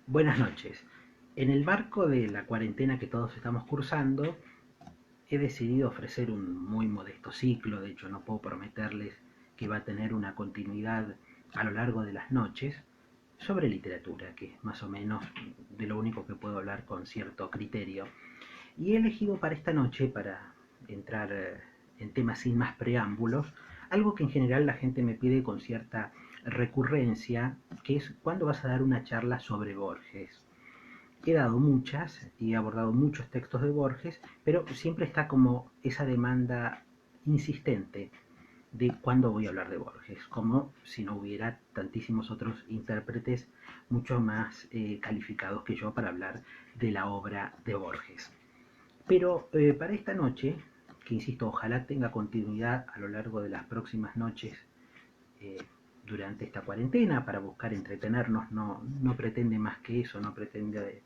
Buenas noches. En el marco de la cuarentena que todos estamos cursando, he decidido ofrecer un muy modesto ciclo. De hecho, no puedo prometerles que va a tener una continuidad a lo largo de las noches sobre literatura, que es más o menos de lo único que puedo hablar con cierto criterio. Y he elegido para esta noche, para entrar en temas sin más preámbulos, algo que en general la gente me pide con cierta recurrencia, que es cuándo vas a dar una charla sobre Borges. He dado muchas y he abordado muchos textos de Borges, pero siempre está como esa demanda insistente de cuándo voy a hablar de Borges, como si no hubiera tantísimos otros intérpretes mucho más calificados que yo para hablar de la obra de Borges. Pero para esta noche, que insisto, ojalá tenga continuidad a lo largo de las próximas noches eh, durante esta cuarentena, para buscar entretenernos, no pretende más que eso, no pretende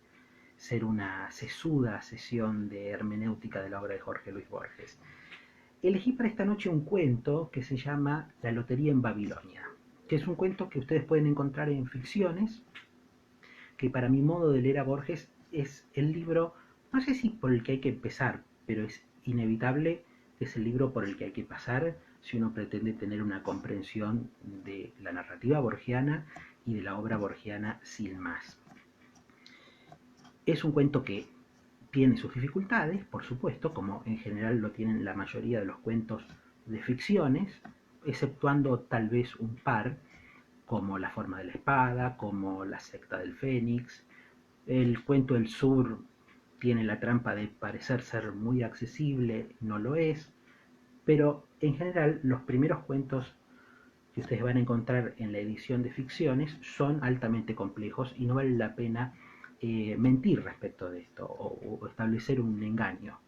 ser una sesuda sesión de hermenéutica de la obra de Jorge Luis Borges. Elegí para esta noche un cuento que se llama La lotería en Babilonia, que es un cuento que ustedes pueden encontrar en Ficciones, que para mi modo de leer a Borges es el libro, no sé si por el que hay que empezar, pero es inevitable que es el libro por el que hay que pasar si uno pretende tener una comprensión de la narrativa borgiana y de la obra borgiana sin más. Es un cuento que tiene sus dificultades, por supuesto, como en general lo tienen la mayoría de los cuentos de ficciones, exceptuando tal vez un par, como La forma de la espada, como La secta del Fénix. El cuento del sur tiene la trampa de parecer ser muy accesible, no lo es, pero en general los primeros cuentos que ustedes van a encontrar en la edición de ficciones son altamente complejos y no vale la pena mentir respecto de esto o establecer un engaño.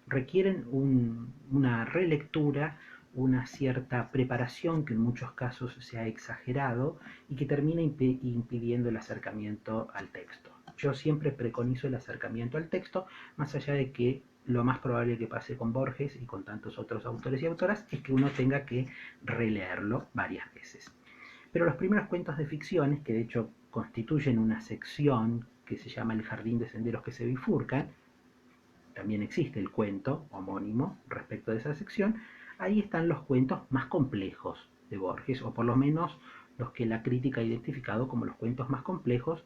Requieren una relectura, una cierta preparación que en muchos casos se ha exagerado y que termina impidiendo el acercamiento al texto. Yo siempre preconizo el acercamiento al texto, más allá de que lo más probable que pase con Borges y con tantos otros autores y autoras es que uno tenga que releerlo varias veces. Pero los primeros cuentos de ficciones, que de hecho constituyen una sección que se llama El jardín de senderos que se bifurcan, también existe el cuento homónimo respecto de esa sección, ahí están los cuentos más complejos de Borges, o por lo menos los que la crítica ha identificado como los cuentos más complejos.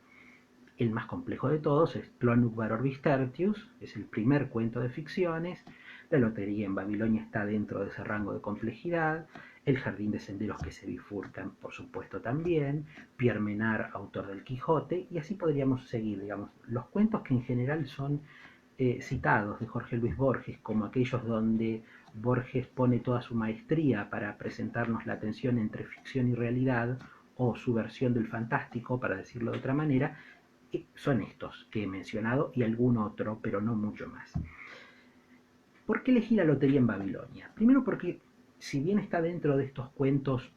El más complejo de todos es Clonuk Barorbis Tertius, es el primer cuento de ficciones. La lotería en Babilonia está dentro de ese rango de complejidad. El jardín de senderos que se bifurcan, por supuesto, también. Pierre Menard, autor del Quijote, y así podríamos seguir, digamos. Los cuentos que en general son citados de Jorge Luis Borges, como aquellos donde Borges pone toda su maestría para presentarnos la tensión entre ficción y realidad, o su versión del fantástico, para decirlo de otra manera, son estos que he mencionado y algún otro, pero no mucho más. ¿Por qué elegí la lotería en Babilonia? Primero porque, si bien está dentro de estos cuentos,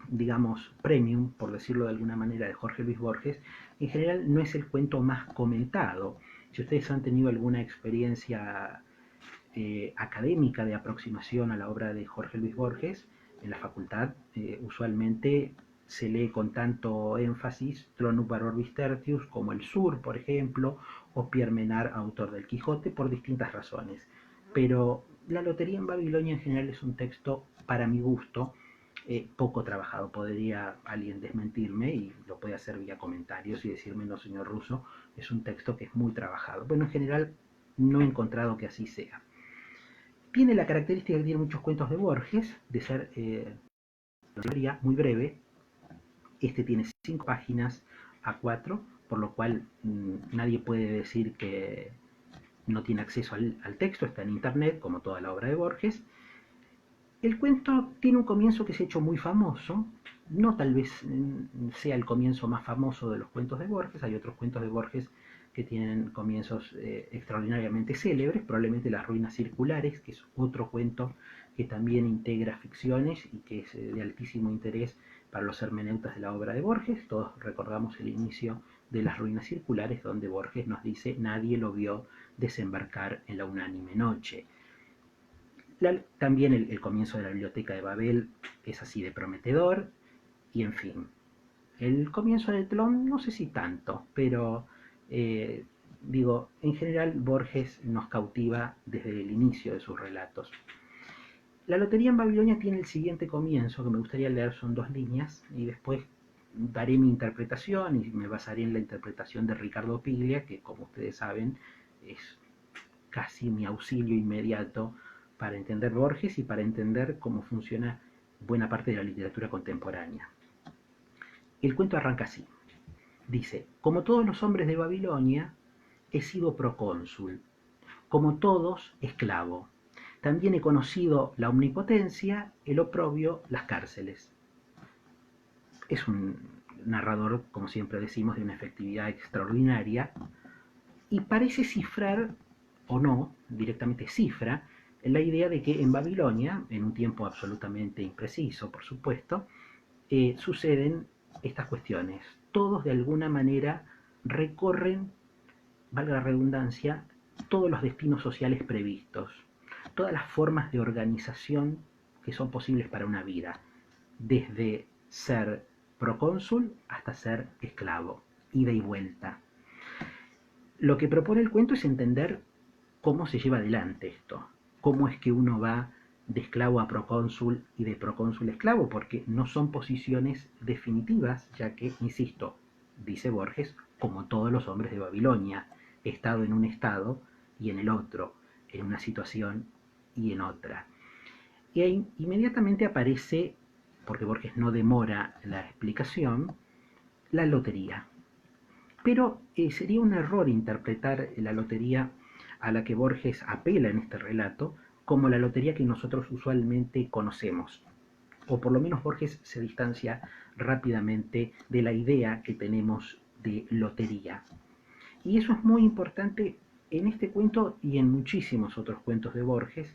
digamos, premium, por decirlo de alguna manera, de Jorge Luis Borges, en general no es el cuento más comentado. Si ustedes han tenido alguna experiencia académica de aproximación a la obra de Jorge Luis Borges, en la facultad usualmente se lee con tanto énfasis Tronus Orbis Tertius como El Sur, por ejemplo, o Pierre Menard, autor del Quijote, por distintas razones. Pero La lotería en Babilonia en general es un texto, para mi gusto, poco trabajado. Podría alguien desmentirme y lo puede hacer vía comentarios y decirme, no, señor Russo, es un texto que es muy trabajado. Bueno, en general no he encontrado que así sea. Tiene la característica que tiene muchos cuentos de Borges, de ser muy breve. Este tiene 5 páginas a 4, por lo cual nadie puede decir que no tiene acceso al texto, está en internet, como toda la obra de Borges. El cuento tiene un comienzo que se ha hecho muy famoso, no tal vez sea el comienzo más famoso de los cuentos de Borges, hay otros cuentos de Borges que tienen comienzos extraordinariamente célebres, probablemente Las ruinas circulares, que es otro cuento que también integra ficciones y que es de altísimo interés para los hermeneutas de la obra de Borges. Todos recordamos el inicio de Las ruinas circulares, donde Borges nos dice: nadie lo vio desembarcar en la unánime noche. También el comienzo de la biblioteca de Babel es así de prometedor, y en fin. El comienzo del telón, no sé si tanto, pero digo, en general Borges nos cautiva desde el inicio de sus relatos. La lotería en Babilonia tiene el siguiente comienzo, que me gustaría leer, son 2 líneas, y después daré mi interpretación y me basaré en la interpretación de Ricardo Piglia, que como ustedes saben es casi mi auxilio inmediato para entender Borges y para entender cómo funciona buena parte de la literatura contemporánea. El cuento arranca así. Dice, como todos los hombres de Babilonia, he sido procónsul, como todos, esclavo. También he conocido la omnipotencia, el oprobio, las cárceles. Es un narrador, como siempre decimos, de una efectividad extraordinaria y parece cifrar, o no, directamente cifra, la idea de que en Babilonia, en un tiempo absolutamente impreciso, por supuesto, suceden estas cuestiones. Todos de alguna manera recorren, valga la redundancia, todos los destinos sociales previstos, todas las formas de organización que son posibles para una vida, desde ser procónsul hasta ser esclavo, ida y vuelta. Lo que propone el cuento es entender cómo se lleva adelante esto, cómo es que uno va de esclavo a procónsul y de procónsul a esclavo, porque no son posiciones definitivas, ya que, insisto, dice Borges, como todos los hombres de Babilonia, he estado en un estado y en el otro, en una situación y en otra. Y ahí inmediatamente aparece, porque Borges no demora la explicación, la lotería. Pero sería un error interpretar la lotería a la que Borges apela en este relato como la lotería que nosotros usualmente conocemos. O por lo menos Borges se distancia rápidamente de la idea que tenemos de lotería. Y eso es muy importante en este cuento y en muchísimos otros cuentos de Borges,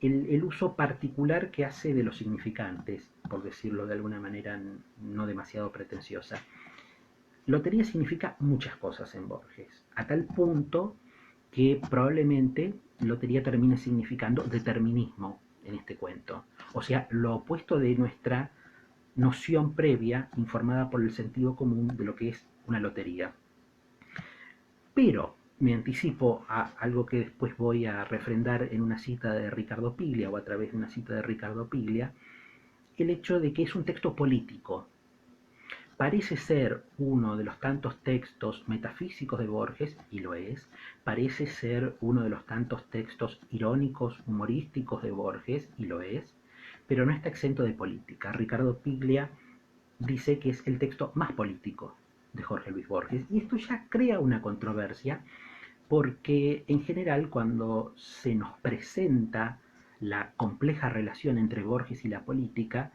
el uso particular que hace de los significantes, por decirlo de alguna manera no demasiado pretenciosa. Lotería significa muchas cosas en Borges, a tal punto que probablemente lotería termine significando determinismo en este cuento. O sea, lo opuesto de nuestra noción previa, informada por el sentido común de lo que es una lotería. Pero me anticipo a algo que después voy a refrendar en una cita de Ricardo Piglia o a través de una cita de Ricardo Piglia, el hecho de que es un texto político. Parece ser uno de los tantos textos metafísicos de Borges, y lo es, parece ser uno de los tantos textos irónicos, humorísticos de Borges, y lo es, pero no está exento de política. Ricardo Piglia dice que es el texto más político de Jorge Luis Borges, y esto ya crea una controversia, porque en general cuando se nos presenta la compleja relación entre Borges y la política,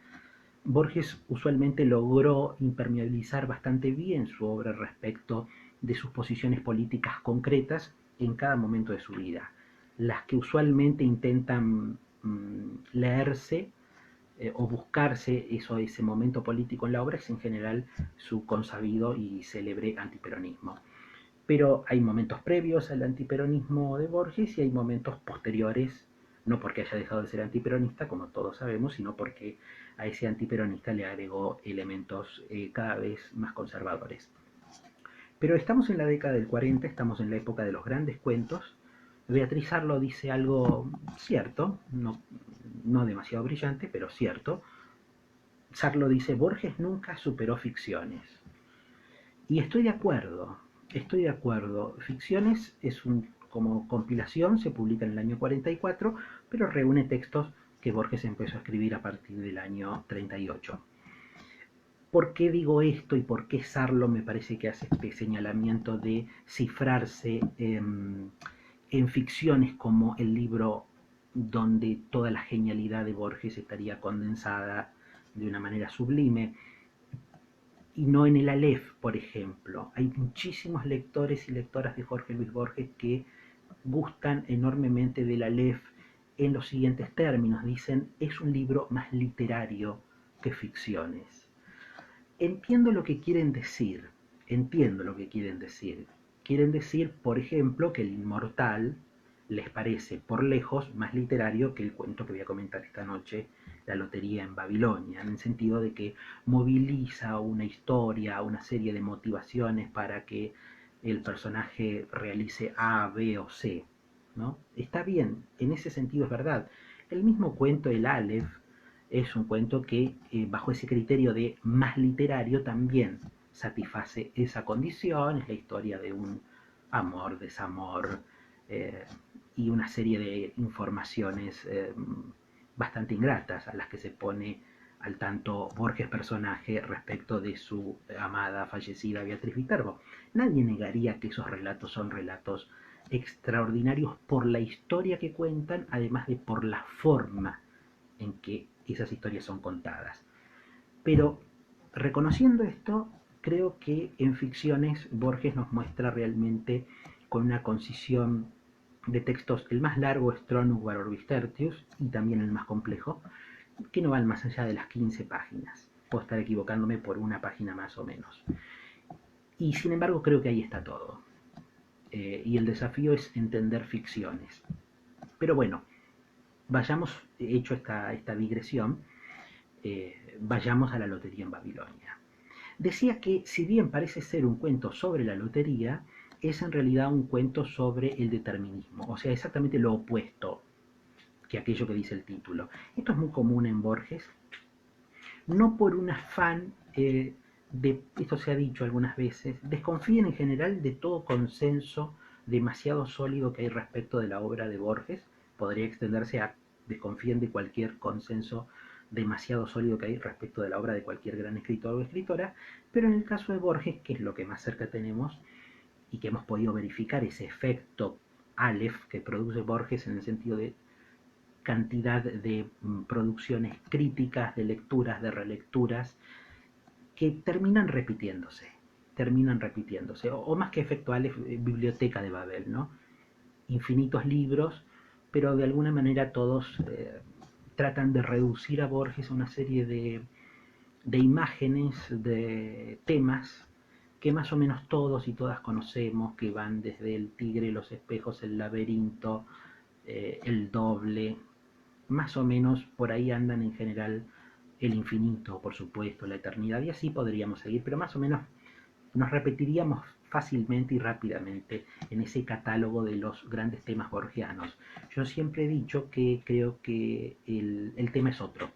Borges usualmente logró impermeabilizar bastante bien su obra respecto de sus posiciones políticas concretas en cada momento de su vida. Las que usualmente intentan leerse o buscarse ese momento político en la obra es en general su consabido y célebre antiperonismo. Pero hay momentos previos al antiperonismo de Borges y hay momentos posteriores, no porque haya dejado de ser antiperonista, como todos sabemos, sino porque a ese antiperonista le agregó elementos cada vez más conservadores. Pero estamos en la década del 40, estamos en la época de los grandes cuentos. Beatriz Arlo dice algo cierto, no demasiado brillante, pero cierto. Sarlo dice, Borges nunca superó ficciones. Y estoy de acuerdo, estoy de acuerdo. Ficciones es como compilación, se publica en el año 44, pero reúne textos que Borges empezó a escribir a partir del año 38. ¿Por qué digo esto y por qué Sarlo me parece que hace este señalamiento de cifrarse en ficciones como el libro donde toda la genialidad de Borges estaría condensada de una manera sublime? Y no en el Aleph, por ejemplo. Hay muchísimos lectores y lectoras de Jorge Luis Borges que gustan enormemente del Aleph en los siguientes términos. Dicen, es un libro más literario que ficciones. Entiendo lo que quieren decir, entiendo lo que quieren decir. Quieren decir, por ejemplo, que el inmortal les parece por lejos más literario que el cuento que voy a comentar esta noche, La lotería en Babilonia, en el sentido de que moviliza una historia, una serie de motivaciones para que el personaje realice A, B o C, ¿no? Está bien, en ese sentido es verdad. El mismo cuento, el Aleph, es un cuento que bajo ese criterio de más literario también satisface esa condición, es la historia de un amor, desamor eh, y una serie de informaciones bastante ingratas a las que se pone al tanto Borges personaje respecto de su amada fallecida Beatriz Viterbo. Nadie negaría que esos relatos son relatos extraordinarios por la historia que cuentan, además de por la forma en que esas historias son contadas. Pero reconociendo esto, creo que en ficciones Borges nos muestra realmente con una concisión de textos, el más largo es Tronus Orbis Tertius y también el más complejo, que no van más allá de las 15 páginas. Puedo estar equivocándome por una página más o menos. Y sin embargo creo que ahí está todo. Y el desafío es entender ficciones. Pero bueno, vayamos, hecho esta digresión, vayamos a la lotería en Babilonia. Decía que si bien parece ser un cuento sobre la lotería, es en realidad un cuento sobre el determinismo, o sea, exactamente lo opuesto que aquello que dice el título. Esto es muy común en Borges, no por un afán esto se ha dicho algunas veces, desconfíen en general de todo consenso demasiado sólido que hay respecto de la obra de Borges, podría extenderse a desconfíen de cualquier consenso demasiado sólido que hay respecto de la obra de cualquier gran escritor o escritora, pero en el caso de Borges, que es lo que más cerca tenemos y que hemos podido verificar ese efecto Aleph que produce Borges en el sentido de cantidad de producciones críticas, de lecturas, de relecturas, que terminan repitiéndose, o más que efecto Aleph, biblioteca de Babel, ¿no? Infinitos libros, pero de alguna manera todos tratan de reducir a Borges a una serie de imágenes, de temas que más o menos todos y todas conocemos, que van desde el tigre, los espejos, el laberinto, el doble, más o menos por ahí andan en general el infinito, por supuesto, la eternidad, y así podríamos seguir, pero más o menos nos repetiríamos fácilmente y rápidamente en ese catálogo de los grandes temas borgianos. Yo siempre he dicho que creo que el tema es otro.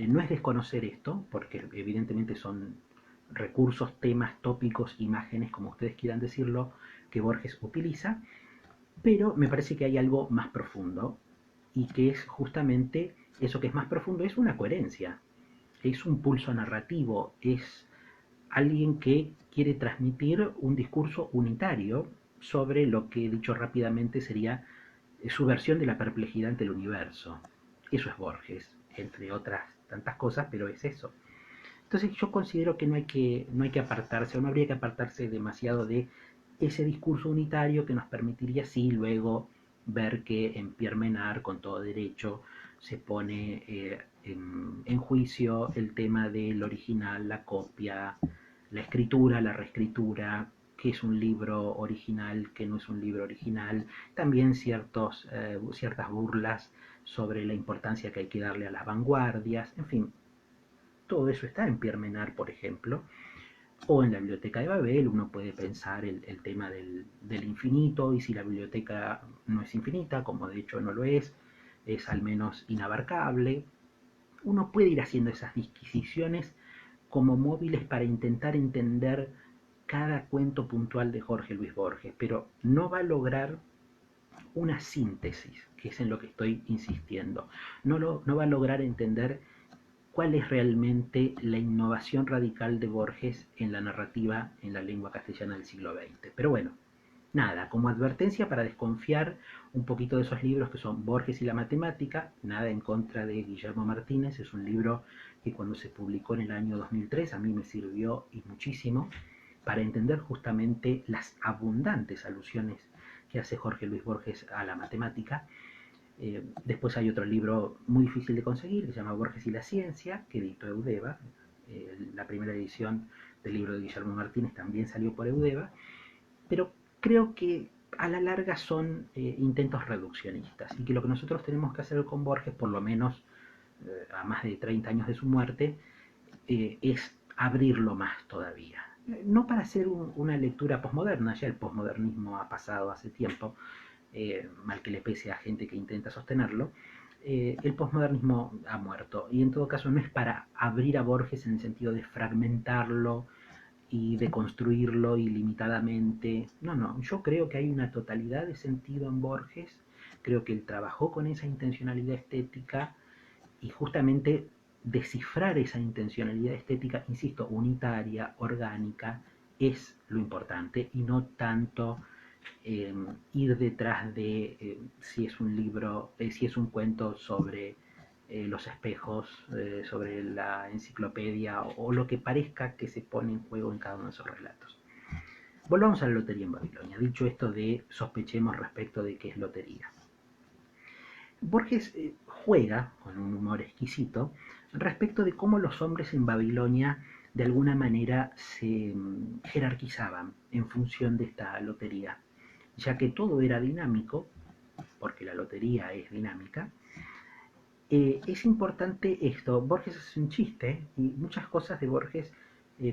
No es desconocer esto, porque evidentemente son recursos, temas, tópicos, imágenes, como ustedes quieran decirlo, que Borges utiliza, pero me parece que hay algo más profundo y que es justamente eso que es más profundo, es una coherencia, es un pulso narrativo, es alguien que quiere transmitir un discurso unitario sobre lo que, dicho rápidamente, sería su versión de la perplejidad ante el universo. Eso es Borges, entre otras tantas cosas, pero es eso. Entonces yo considero que no hay que apartarse, o no habría que apartarse demasiado de ese discurso unitario que nos permitiría sí luego ver que en Pierre Menard, con todo derecho, se pone en juicio el tema del original, la copia, la escritura, la reescritura, qué es un libro original, qué no es un libro original, también ciertas burlas sobre la importancia que hay que darle a las vanguardias, en fin, todo eso está en Pierre Menard, por ejemplo, o en la biblioteca de Babel. Uno puede pensar el tema del infinito, y si la biblioteca no es infinita, como de hecho no lo es al menos inabarcable. Uno puede ir haciendo esas disquisiciones como móviles para intentar entender cada cuento puntual de Jorge Luis Borges, pero no va a lograr una síntesis, que es en lo que estoy insistiendo. No va a lograr entender cuál es realmente la innovación radical de Borges en la narrativa en la lengua castellana del siglo XX. Pero bueno, nada, como advertencia para desconfiar un poquito de esos libros que son Borges y la matemática, nada en contra de Guillermo Martínez, es un libro que cuando se publicó en el año 2003 a mí me sirvió y muchísimo para entender justamente las abundantes alusiones que hace Jorge Luis Borges a la matemática. Después hay otro libro muy difícil de conseguir que se llama Borges y la ciencia, que editó Eudeva. La primera edición del libro de Guillermo Martínez también salió por Eudeva, pero creo que a la larga son intentos reduccionistas y que lo que nosotros tenemos que hacer con Borges, por lo menos a más de 30 años de su muerte, es abrirlo más todavía. No para hacer una lectura posmoderna, ya el posmodernismo ha pasado hace tiempo, mal que le pese a gente que intenta sostenerlo, el posmodernismo ha muerto y en todo caso no es para abrir a Borges en el sentido de fragmentarlo y de construirlo ilimitadamente. No, no, yo creo que hay una totalidad de sentido en Borges, creo que él trabajó con esa intencionalidad estética y justamente descifrar esa intencionalidad estética, insisto, unitaria, orgánica, es lo importante y no tanto ir detrás de si es un libro, si es un cuento sobre los espejos, sobre la enciclopedia o lo que parezca que se pone en juego en cada uno de esos relatos. Volvamos a la lotería en Babilonia. Dicho esto de sospechemos respecto de qué es lotería. Borges juega con un humor exquisito respecto de cómo los hombres en Babilonia de alguna manera se jerarquizaban en función de esta lotería, ya que todo era dinámico, porque la lotería es dinámica. Es importante esto. Borges es un chiste y muchas cosas de Borges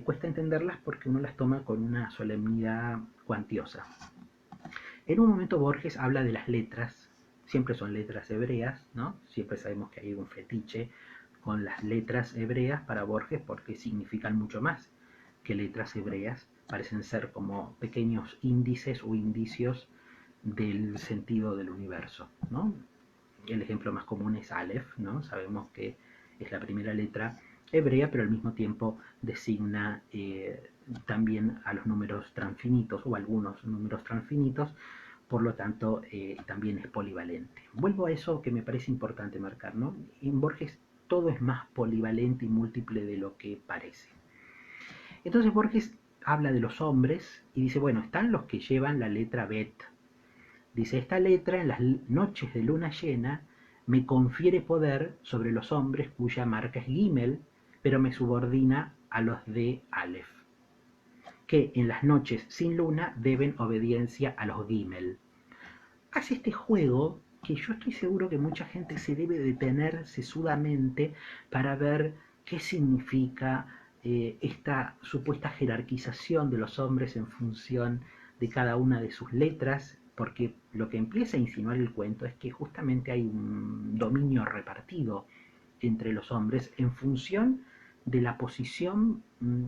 cuesta entenderlas porque uno las toma con una solemnidad cuantiosa. En un momento Borges habla de las letras, siempre son letras hebreas, ¿no? Siempre sabemos que hay un fetiche con las letras hebreas para Borges porque significan mucho más que letras hebreas, parecen ser como pequeños índices o indicios del sentido del universo, ¿no? El ejemplo más común es Aleph, ¿no? Sabemos que es la primera letra hebrea, pero al mismo tiempo designa también a los números transfinitos o algunos números transfinitos, por lo tanto también es polivalente. Vuelvo a eso que me parece importante marcar, ¿no? En Borges todo es más polivalente y múltiple de lo que parece. Entonces Borges habla de los hombres y dice, bueno, están los que llevan la letra Bet. Dice, esta letra en las noches de luna llena me confiere poder sobre los hombres cuya marca es Gimel, pero me subordina a los de Aleph, que en las noches sin luna deben obediencia a los Gimel. Hace este juego que yo estoy seguro que mucha gente se debe detener sesudamente para ver qué significa esta supuesta jerarquización de los hombres en función de cada una de sus letras, porque lo que empieza a insinuar el cuento es que justamente hay un dominio repartido entre los hombres en función de la posición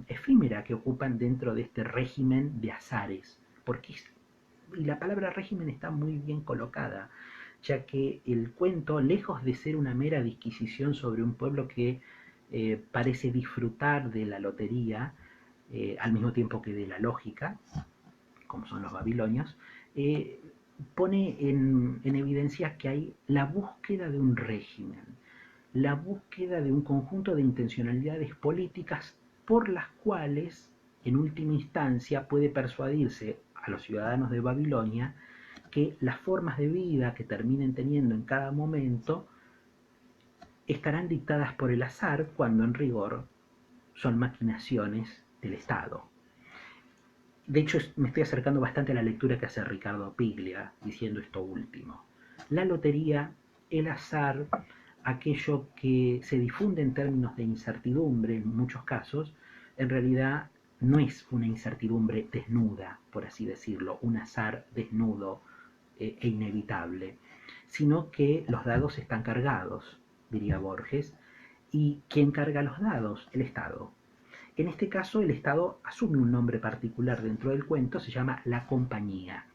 efímera que ocupan dentro de este régimen de azares, porque y la palabra régimen está muy bien colocada, ya que el cuento, lejos de ser una mera disquisición sobre un pueblo que parece disfrutar de la lotería, al mismo tiempo que de la lógica, como son los babilonios, pone en evidencia que hay la búsqueda de un régimen, la búsqueda de un conjunto de intencionalidades políticas por las cuales, en última instancia, puede persuadirse a los ciudadanos de Babilonia que las formas de vida que terminen teniendo en cada momento estarán dictadas por el azar cuando en rigor son maquinaciones del Estado. De hecho, me estoy acercando bastante a la lectura que hace Ricardo Piglia diciendo esto último. La lotería, el azar, aquello que se difunde en términos de incertidumbre en muchos casos, en realidad no es una incertidumbre desnuda, por así decirlo, un azar desnudo e inevitable, sino que los dados están cargados, diría Borges, y ¿quién carga los dados? El Estado. En este caso, el Estado asume un nombre particular dentro del cuento, se llama la compañía.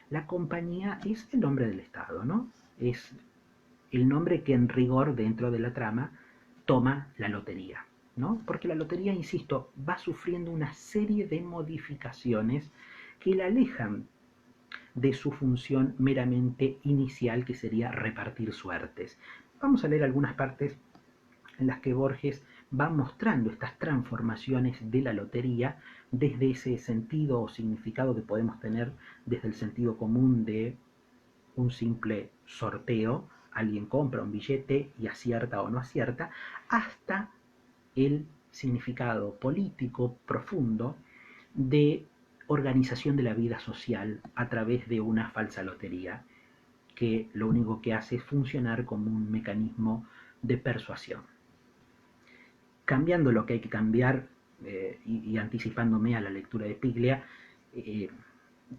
La compañía es el nombre del Estado, ¿no? Es el nombre que en rigor dentro de la trama toma la lotería, ¿no? Porque la lotería, insisto, va sufriendo una serie de modificaciones que la alejan de su función meramente inicial, que sería repartir suertes. Vamos a leer algunas partes en las que Borges va mostrando estas transformaciones de la lotería desde ese sentido o significado que podemos tener desde el sentido común de un simple sorteo, alguien compra un billete y acierta o no acierta, hasta el significado político profundo de organización de la vida social a través de una falsa lotería que lo único que hace es funcionar como un mecanismo de persuasión. Cambiando lo que hay que cambiar y anticipándome a la lectura de Piglia, eh,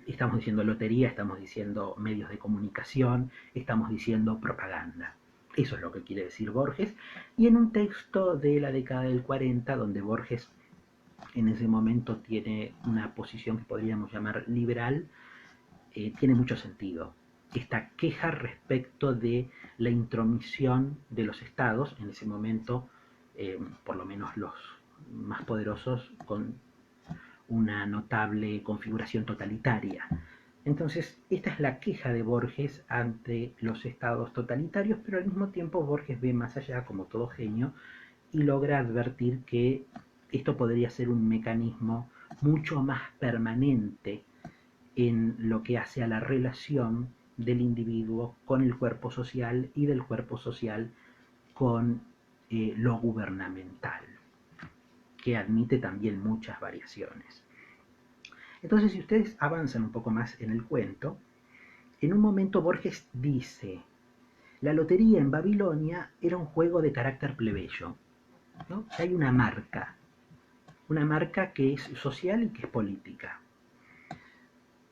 estamos diciendo lotería, estamos diciendo medios de comunicación, estamos diciendo propaganda. Eso es lo que quiere decir Borges. Y en un texto de la década del 40, donde Borges en ese momento tiene una posición que podríamos llamar liberal, tiene mucho sentido. Esta queja respecto de la intromisión de los estados, en ese momento, por lo menos los más poderosos, con una notable configuración totalitaria. Entonces, esta es la queja de Borges ante los estados totalitarios, pero al mismo tiempo Borges ve más allá, como todo genio, y logra advertir que esto podría ser un mecanismo mucho más permanente en lo que hace a la relación del individuo con el cuerpo social y del cuerpo social con lo gubernamental, que admite también muchas variaciones. Entonces, si ustedes avanzan un poco más en el cuento, en un momento Borges dice, la lotería en Babilonia era un juego de carácter plebeyo, ¿no? Hay una marca que es social y que es política.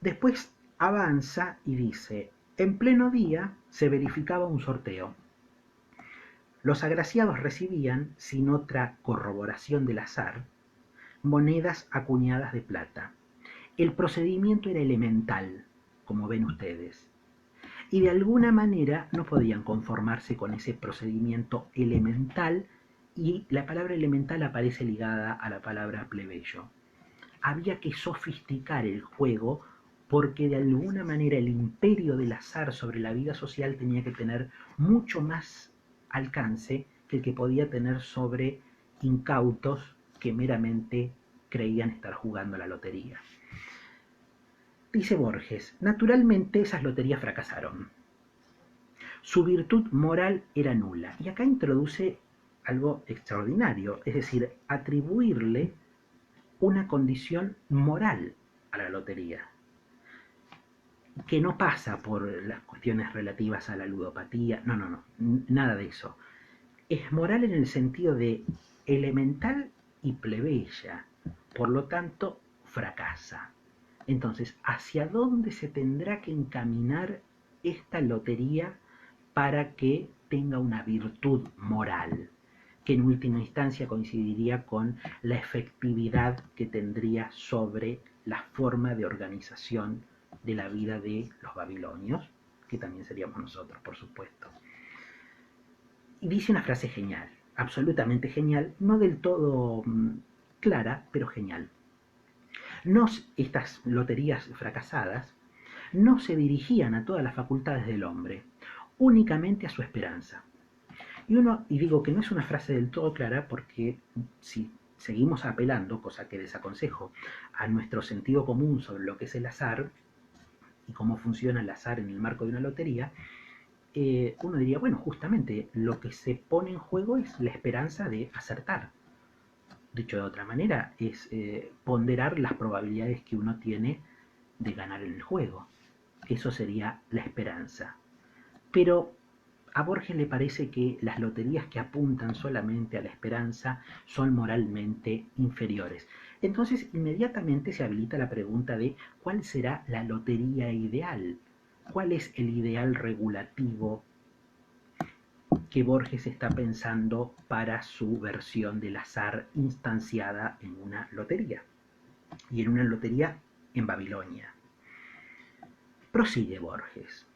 Después avanza y dice, en pleno día se verificaba un sorteo. Los agraciados recibían, sin otra corroboración del azar, monedas acuñadas de plata. El procedimiento era elemental, como ven ustedes, y de alguna manera no podían conformarse con ese procedimiento elemental, y la palabra elemental aparece ligada a la palabra plebeyo. Había que sofisticar el juego porque de alguna manera el imperio del azar sobre la vida social tenía que tener mucho más alcance que el que podía tener sobre incautos que meramente creían estar jugando a la lotería. Dice Borges, naturalmente esas loterías fracasaron. Su virtud moral era nula. Y acá introduce algo extraordinario, es decir, atribuirle una condición moral a la lotería, que no pasa por las cuestiones relativas a la ludopatía, no, nada de eso. Es moral en el sentido de elemental y plebeya, por lo tanto, fracasa. Entonces, ¿hacia dónde se tendrá que encaminar esta lotería para que tenga una virtud moral, que en última instancia coincidiría con la efectividad que tendría sobre la forma de organización de la vida de los babilonios, que también seríamos nosotros, por supuesto? Y dice una frase genial, absolutamente genial, no del todo clara, pero genial. Estas loterías fracasadas no se dirigían a todas las facultades del hombre, únicamente a su esperanza. Y digo que no es una frase del todo clara porque si seguimos apelando, cosa que desaconsejo, a nuestro sentido común sobre lo que es el azar y cómo funciona el azar en el marco de una lotería, uno diría, bueno, justamente lo que se pone en juego es la esperanza de acertar. Dicho de otra manera, es ponderar las probabilidades que uno tiene de ganar en el juego. Eso sería la esperanza. Pero a Borges le parece que las loterías que apuntan solamente a la esperanza son moralmente inferiores. Entonces inmediatamente se habilita la pregunta de ¿cuál será la lotería ideal? ¿Cuál es el ideal regulativo que Borges está pensando para su versión del azar instanciada en una lotería? Y en una lotería en Babilonia. Prosigue Borges.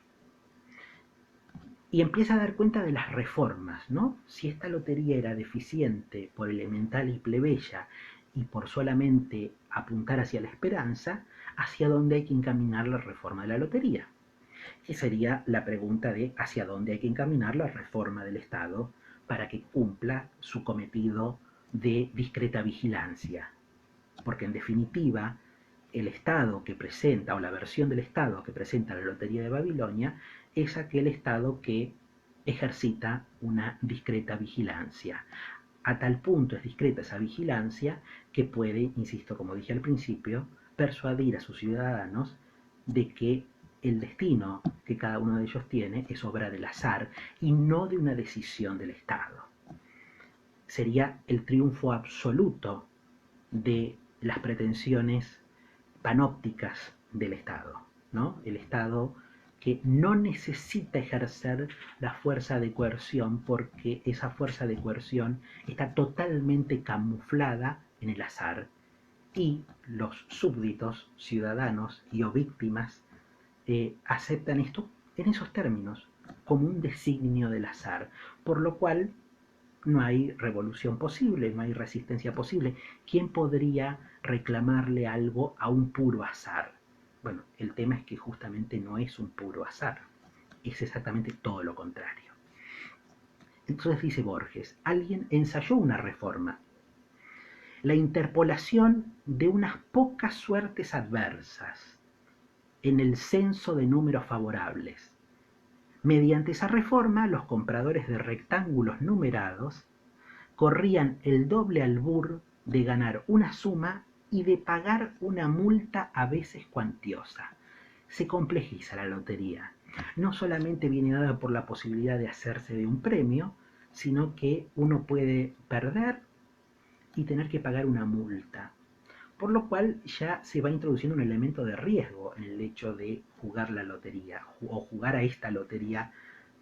Y empieza a dar cuenta de las reformas, ¿no? Si esta lotería era deficiente por elemental y plebeya y por solamente apuntar hacia la esperanza, ¿hacia dónde hay que encaminar la reforma de la lotería? Que sería la pregunta de hacia dónde hay que encaminar la reforma del Estado para que cumpla su cometido de discreta vigilancia. Porque en definitiva, el Estado que presenta, o la versión del Estado que presenta la Lotería de Babilonia, es aquel Estado que ejercita una discreta vigilancia. A tal punto es discreta esa vigilancia que puede, insisto, como dije al principio, persuadir a sus ciudadanos de que el destino que cada uno de ellos tiene es obra del azar y no de una decisión del Estado. Sería el triunfo absoluto de las pretensiones panópticas del Estado, ¿no? El Estado que no necesita ejercer la fuerza de coerción porque esa fuerza de coerción está totalmente camuflada en el azar y los súbditos, ciudadanos y o víctimas aceptan esto en esos términos, como un designio del azar, por lo cual no hay revolución posible, no hay resistencia posible. ¿Quién podría reclamarle algo a un puro azar? Bueno, el tema es que justamente no es un puro azar, es exactamente todo lo contrario. Entonces dice Borges, alguien ensayó una reforma, la interpolación de unas pocas suertes adversas en el censo de números favorables. Mediante esa reforma, los compradores de rectángulos numerados corrían el doble albur de ganar una suma y de pagar una multa a veces cuantiosa. Se complejiza la lotería. No solamente viene dada por la posibilidad de hacerse de un premio, sino que uno puede perder y tener que pagar una multa. Por lo cual ya se va introduciendo un elemento de riesgo en el hecho de jugar la lotería o jugar a esta lotería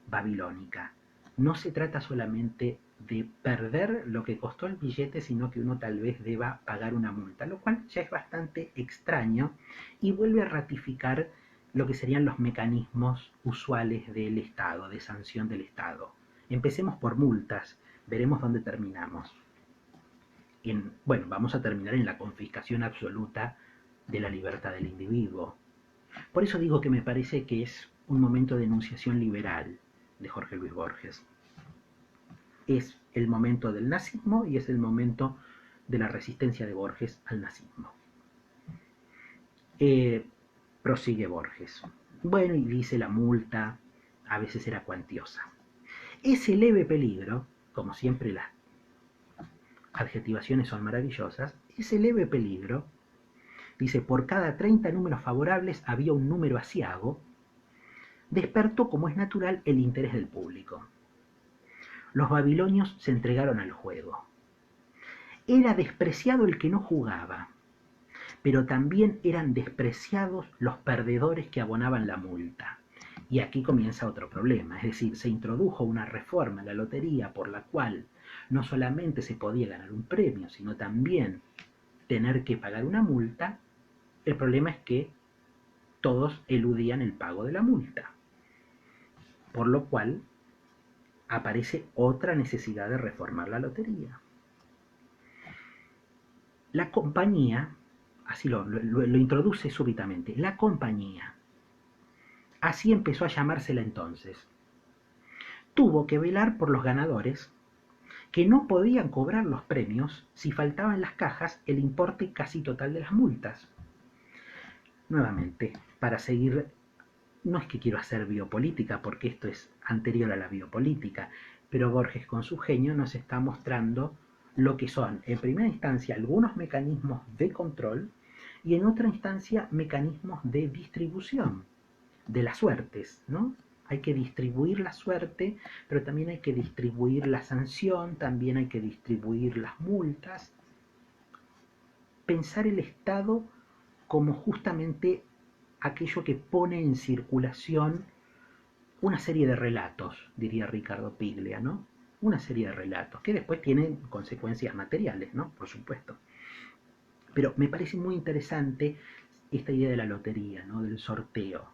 babilónica. No se trata solamente de perder lo que costó el billete, sino que uno tal vez deba pagar una multa, lo cual ya es bastante extraño y vuelve a ratificar lo que serían los mecanismos usuales del Estado, de sanción del Estado. Empecemos por multas, veremos dónde terminamos. Bueno, vamos a terminar en la confiscación absoluta de la libertad del individuo. Por eso digo que me parece que es un momento de enunciación liberal de Jorge Luis Borges. Es el momento del nazismo y es el momento de la resistencia de Borges al nazismo. Prosigue Borges. Bueno, y dice la multa a veces era cuantiosa. Ese leve peligro, como siempre las adjetivaciones son maravillosas, ese leve peligro, dice, por cada 30 números favorables había un número aciago, despertó, como es natural, el interés del público. Los babilonios se entregaron al juego. Era despreciado el que no jugaba, pero también eran despreciados los perdedores que abonaban la multa. Y aquí comienza otro problema, es decir, se introdujo una reforma en la lotería por la cual no solamente se podía ganar un premio, sino también tener que pagar una multa. El problema es que todos eludían el pago de la multa, por lo cual aparece otra necesidad de reformar la lotería. La compañía, así lo introduce súbitamente, la compañía, así empezó a llamársela entonces, tuvo que velar por los ganadores que no podían cobrar los premios si faltaba en las cajas el importe casi total de las multas. Nuevamente, para seguir, no es que quiero hacer biopolítica, porque esto es anterior a la biopolítica, pero Borges con su genio nos está mostrando lo que son, en primera instancia, algunos mecanismos de control y en otra instancia, mecanismos de distribución de las suertes, ¿no? Hay que distribuir la suerte, pero también hay que distribuir la sanción, también hay que distribuir las multas. Pensar el Estado como justamente aquello que pone en circulación una serie de relatos, diría Ricardo Piglia, ¿no? Una serie de relatos, que después tienen consecuencias materiales, ¿no? Por supuesto. Pero me parece muy interesante esta idea de la lotería, ¿no? Del sorteo,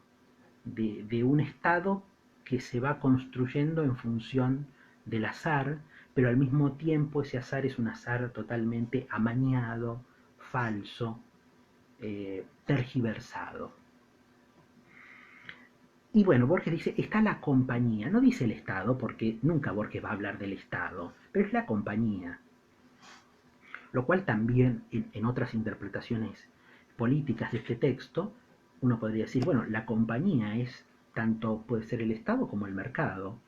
de un Estado que se va construyendo en función del azar, pero al mismo tiempo ese azar es un azar totalmente amañado, falso, tergiversado. Y bueno, Borges dice, está la compañía, no dice el Estado, porque nunca Borges va a hablar del Estado, pero es la compañía. Lo cual también en otras interpretaciones políticas de este texto, uno podría decir, bueno, la compañía es tanto puede ser el Estado como el mercado,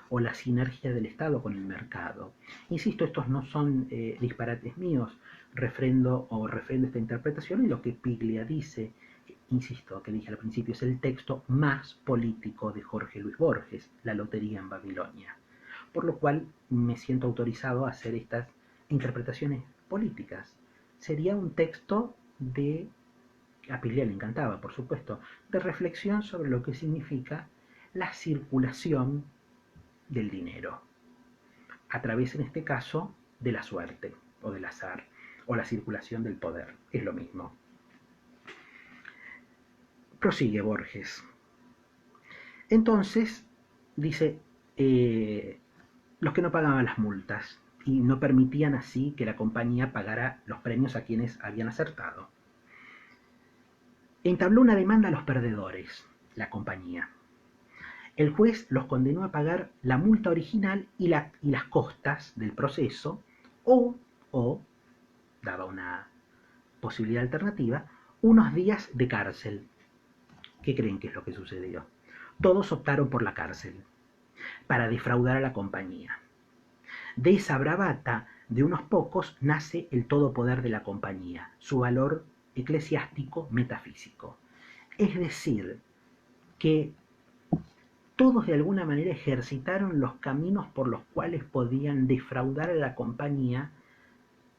o la sinergia del Estado con el mercado. Insisto, estos no son disparates míos, refrendo esta interpretación, y lo que Piglia dice, insisto, que dije al principio, es el texto más político de Jorge Luis Borges, La lotería en Babilonia. Por lo cual me siento autorizado a hacer estas interpretaciones políticas. Sería un texto de, a Piglia le encantaba, por supuesto, de reflexión sobre lo que significa la circulación del dinero, a través, en este caso, de la suerte o del azar, o la circulación del poder. Es lo mismo. Prosigue Borges. Entonces, dice, los que no pagaban las multas y no permitían así que la compañía pagara los premios a quienes habían acertado. Entabló una demanda a los perdedores, la compañía. El juez los condenó a pagar la multa original y las costas del proceso, o, daba una posibilidad alternativa, unos días de cárcel. ¿Qué creen que es lo que sucedió? Todos optaron por la cárcel, para defraudar a la compañía. De esa bravata de unos pocos nace el todopoder de la compañía, su valor eclesiástico metafísico. Es decir, que todos de alguna manera ejercitaron los caminos por los cuales podían defraudar a la compañía,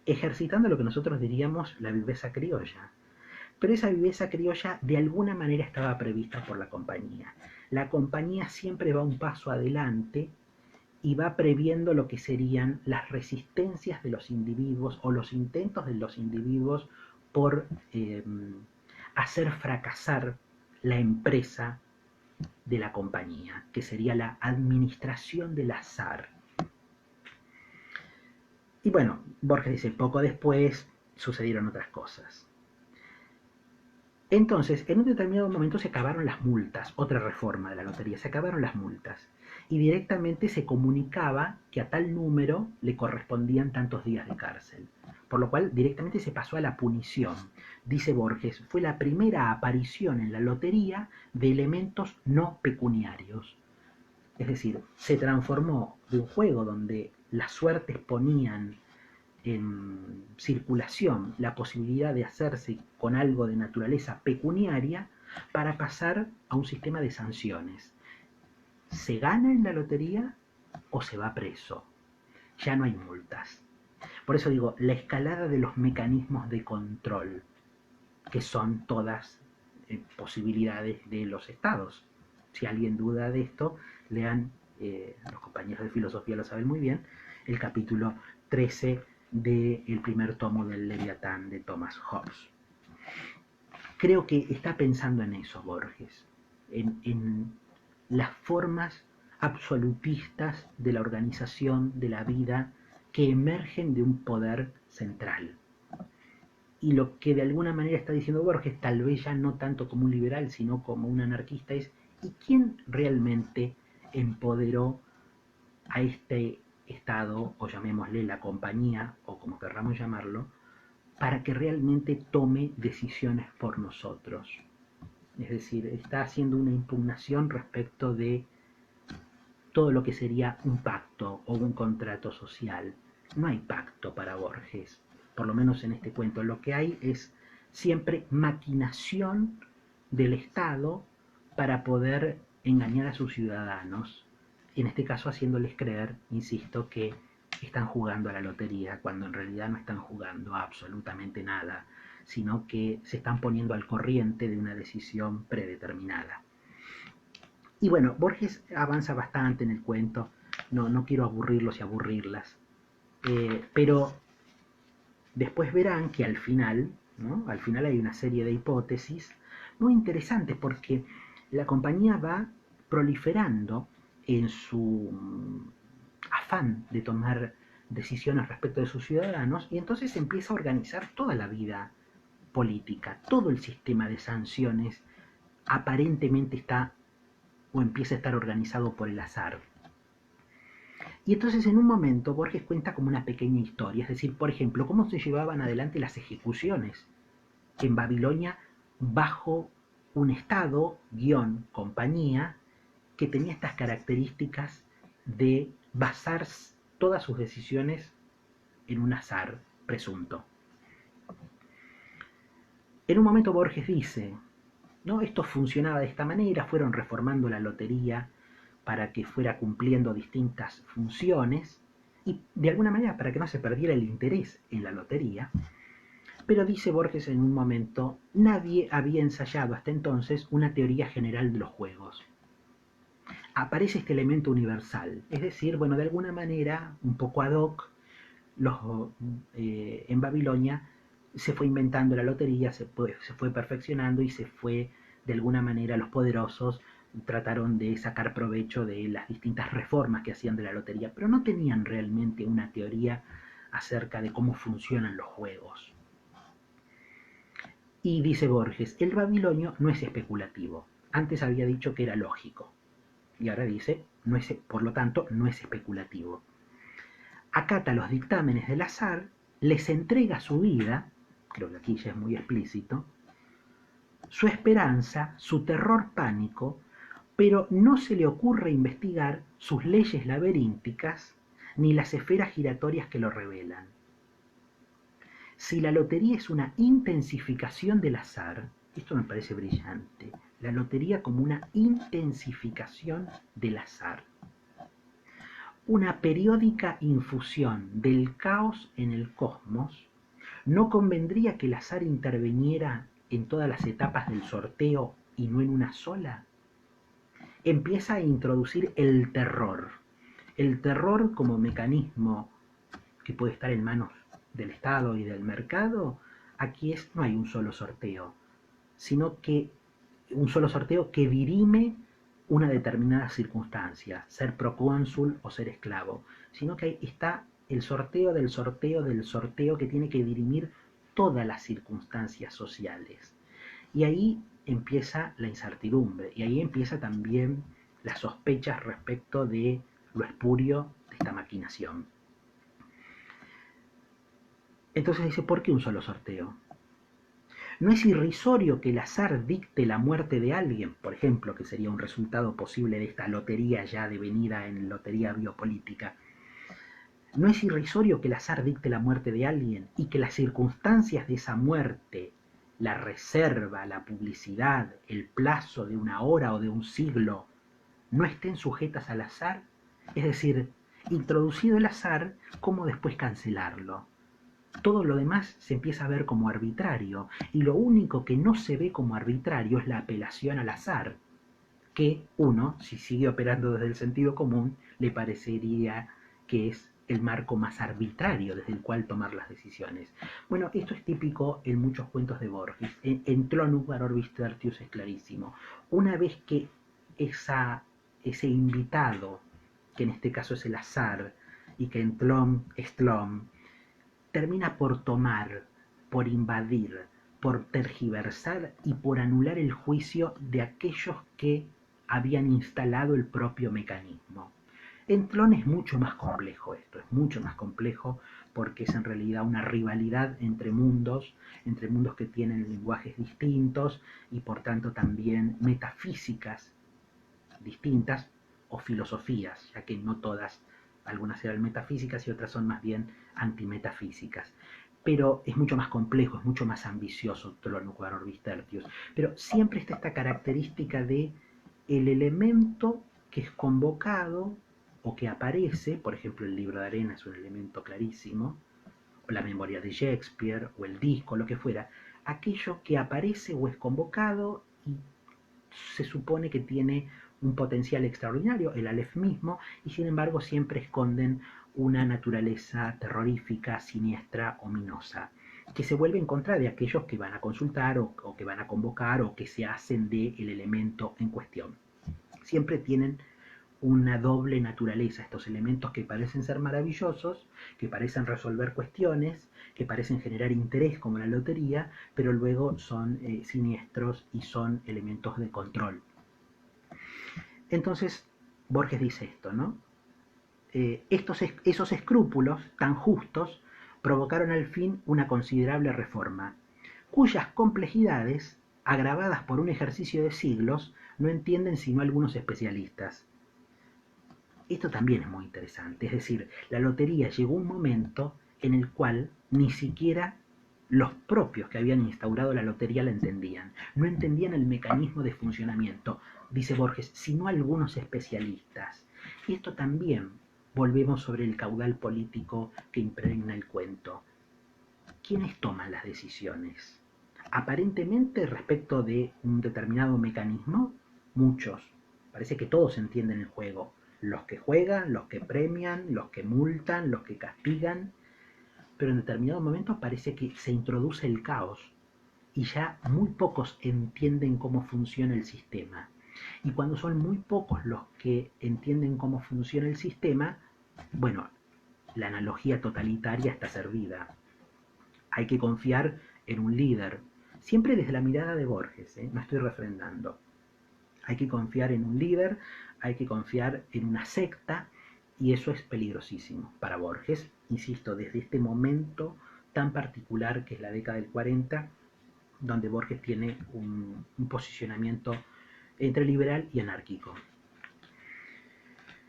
ejercitando lo que nosotros diríamos la viveza criolla. Pero esa viveza criolla de alguna manera estaba prevista por la compañía. La compañía siempre va un paso adelante y va previendo lo que serían las resistencias de los individuos o los intentos de los individuos por hacer fracasar la empresa de la compañía, que sería la administración del azar. Y bueno, Borges dice, poco después sucedieron otras cosas. Entonces, en un determinado momento se acabaron las multas, otra reforma de la lotería, se acabaron las multas. Y directamente se comunicaba que a tal número le correspondían tantos días de cárcel. Por lo cual directamente se pasó a la punición. Dice Borges, fue la primera aparición en la lotería de elementos no pecuniarios. Es decir, se transformó de un juego donde las suertes ponían en circulación la posibilidad de hacerse con algo de naturaleza pecuniaria, para pasar a un sistema de sanciones. ¿Se gana en la lotería o se va preso? Ya no hay multas. Por eso digo, la escalada de los mecanismos de control, que son todas posibilidades de los estados. Si alguien duda de esto, lean, los compañeros de filosofía lo saben muy bien, el capítulo 13 del primer tomo del Leviatán de Thomas Hobbes. Creo que está pensando en eso Borges, en las formas absolutistas de la organización de la vida que emergen de un poder central. Y lo que de alguna manera está diciendo Borges, tal vez ya no tanto como un liberal, sino como un anarquista, es ¿y quién realmente empoderó a este Estado, o llamémosle la compañía, o como querramos llamarlo, para que realmente tome decisiones por nosotros? Es decir, está haciendo una impugnación respecto de todo lo que sería un pacto o un contrato social. No hay pacto para Borges, por lo menos en este cuento. Lo que hay es siempre maquinación del Estado para poder engañar a sus ciudadanos, en este caso haciéndoles creer, insisto, que están jugando a la lotería, cuando en realidad no están jugando a absolutamente nada, sino que se están poniendo al corriente de una decisión predeterminada. Y bueno, Borges avanza bastante en el cuento, no quiero aburrirlos y aburrirlas, pero después verán que al final, ¿no? Al final hay una serie de hipótesis muy interesantes, porque la compañía va proliferando en su afán de tomar decisiones respecto de sus ciudadanos, y entonces empieza a organizar toda la vida política, todo el sistema de sanciones aparentemente está o empieza a estar organizado por el azar. Y entonces en un momento Borges cuenta como una pequeña historia, es decir, por ejemplo, cómo se llevaban adelante las ejecuciones en Babilonia bajo un estado, compañía, que tenía estas características de basar todas sus decisiones en un azar presunto. En un momento Borges dice, ¿no? Esto funcionaba de esta manera, fueron reformando la lotería para que fuera cumpliendo distintas funciones y de alguna manera para que no se perdiera el interés en la lotería. Pero dice Borges en un momento, nadie había ensayado hasta entonces una teoría general de los juegos. Aparece este elemento universal, es decir, bueno, de alguna manera, un poco ad hoc, en Babilonia se fue inventando la lotería, se fue perfeccionando y se fue, de alguna manera, los poderosos trataron de sacar provecho de las distintas reformas que hacían de la lotería, pero no tenían realmente una teoría acerca de cómo funcionan los juegos. Y dice Borges, el babilonio no es especulativo. Antes había dicho que era lógico. Y ahora dice, no es, por lo tanto, no es especulativo. Acata los dictámenes del azar, les entrega su vida, creo que aquí ya es muy explícito, su esperanza, su terror pánico, pero no se le ocurre investigar sus leyes laberínticas ni las esferas giratorias que lo revelan. Si la lotería es una intensificación del azar, esto me parece brillante, la lotería como una intensificación del azar, una periódica infusión del caos en el cosmos, ¿no convendría que el azar interviniera en todas las etapas del sorteo y no en una sola? Empieza a introducir el terror como mecanismo que puede estar en manos del Estado y del mercado. Aquí no hay un solo sorteo, sino que un solo sorteo que dirime una determinada circunstancia, ser procónsul o ser esclavo, sino que ahí está el sorteo del sorteo del sorteo que tiene que dirimir todas las circunstancias sociales. Y ahí empieza la incertidumbre, y ahí empieza también las sospechas respecto de lo espurio de esta maquinación. Entonces dice, ¿por qué un solo sorteo? ¿No es irrisorio que el azar dicte la muerte de alguien, por ejemplo, que sería un resultado posible de esta lotería ya devenida en lotería biopolítica? ¿No es irrisorio que el azar dicte la muerte de alguien y que las circunstancias de esa muerte, la reserva, la publicidad, el plazo de una hora o de un siglo, no estén sujetas al azar? Es decir, introducido el azar, ¿cómo después cancelarlo? Todo lo demás se empieza a ver como arbitrario, y lo único que no se ve como arbitrario es la apelación al azar, que uno, si sigue operando desde el sentido común, le parecería que es el marco más arbitrario desde el cual tomar las decisiones. Bueno, esto es típico en muchos cuentos de Borges. En Tlön Orbis Tertius es clarísimo. Una vez que ese invitado, que en este caso es el azar, y que en Tlön es Tlön, termina por tomar, por invadir, por tergiversar y por anular el juicio de aquellos que habían instalado el propio mecanismo. En Tlön es mucho más complejo esto, es mucho más complejo porque es en realidad una rivalidad entre mundos que tienen lenguajes distintos y por tanto también metafísicas distintas o filosofías, ya que no todas, algunas eran metafísicas y otras son más bien antimetafísicas. Pero es mucho más complejo, es mucho más ambicioso Tlön Orbis Tertius. Pero siempre está esta característica de el elemento que es convocado o que aparece, por ejemplo el libro de arena es un elemento clarísimo, o la memoria de Shakespeare, o el disco, lo que fuera, aquello que aparece o es convocado y se supone que tiene un potencial extraordinario, el Aleph mismo, y sin embargo siempre esconden una naturaleza terrorífica, siniestra, ominosa, que se vuelve en contra de aquellos que van a consultar o que van a convocar o que se hacen del elemento en cuestión. Siempre tienen una doble naturaleza, estos elementos que parecen ser maravillosos, que parecen resolver cuestiones, que parecen generar interés como la lotería, pero luego son siniestros y son elementos de control. Entonces, Borges dice esto, ¿no? Esos escrúpulos tan justos provocaron al fin una considerable reforma, cuyas complejidades, agravadas por un ejercicio de siglos, no entienden sino algunos especialistas. Esto también es muy interesante, es decir, la lotería llegó un momento en el cual ni siquiera los propios que habían instaurado la lotería la entendían, no entendían el mecanismo de funcionamiento, dice Borges, sino algunos especialistas. Y esto también volvemos sobre el caudal político que impregna el cuento. ¿Quiénes toman las decisiones? Aparentemente respecto de un determinado mecanismo, muchos. Parece que todos entienden el juego. Los que juegan, los que premian, los que multan, los que castigan. Pero en determinados momentos parece que se introduce el caos y ya muy pocos entienden cómo funciona el sistema. Y cuando son muy pocos los que entienden cómo funciona el sistema, bueno, la analogía totalitaria está servida. Hay que confiar en un líder, siempre desde la mirada de Borges, no estoy refrendando. Hay que confiar en un líder, hay que confiar en una secta, y eso es peligrosísimo para Borges, insisto, desde este momento tan particular que es la década del 40, donde Borges tiene un posicionamiento entre liberal y anárquico.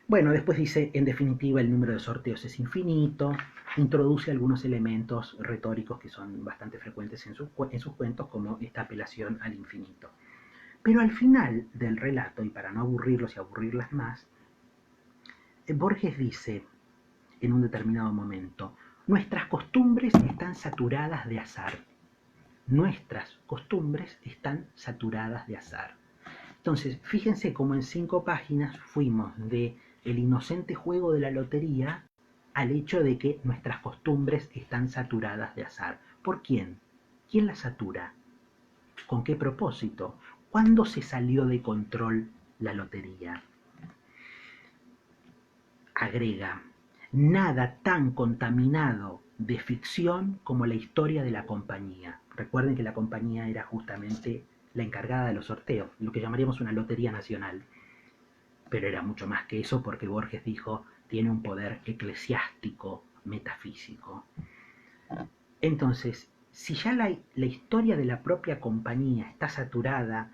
Bueno, después dice, en definitiva, el número de sorteos es infinito, introduce algunos elementos retóricos que son bastante frecuentes en sus cuentos, como esta apelación al infinito. Pero al final del relato, y para no aburrirlos y aburrirlas más, Borges dice, en un determinado momento, nuestras costumbres están saturadas de azar. Nuestras costumbres están saturadas de azar. Entonces, fíjense cómo en 5 páginas fuimos de el inocente juego de la lotería al hecho de que nuestras costumbres están saturadas de azar. ¿Por quién? ¿Quién las satura? ¿Con qué propósito? ¿Cuándo se salió de control la lotería? Agrega, nada tan contaminado de ficción como la historia de la compañía. Recuerden que la compañía era justamente la encargada de los sorteos, lo que llamaríamos una lotería nacional. Pero era mucho más que eso porque Borges dijo, tiene un poder eclesiástico, metafísico. Entonces, si ya la historia de la propia compañía está saturada,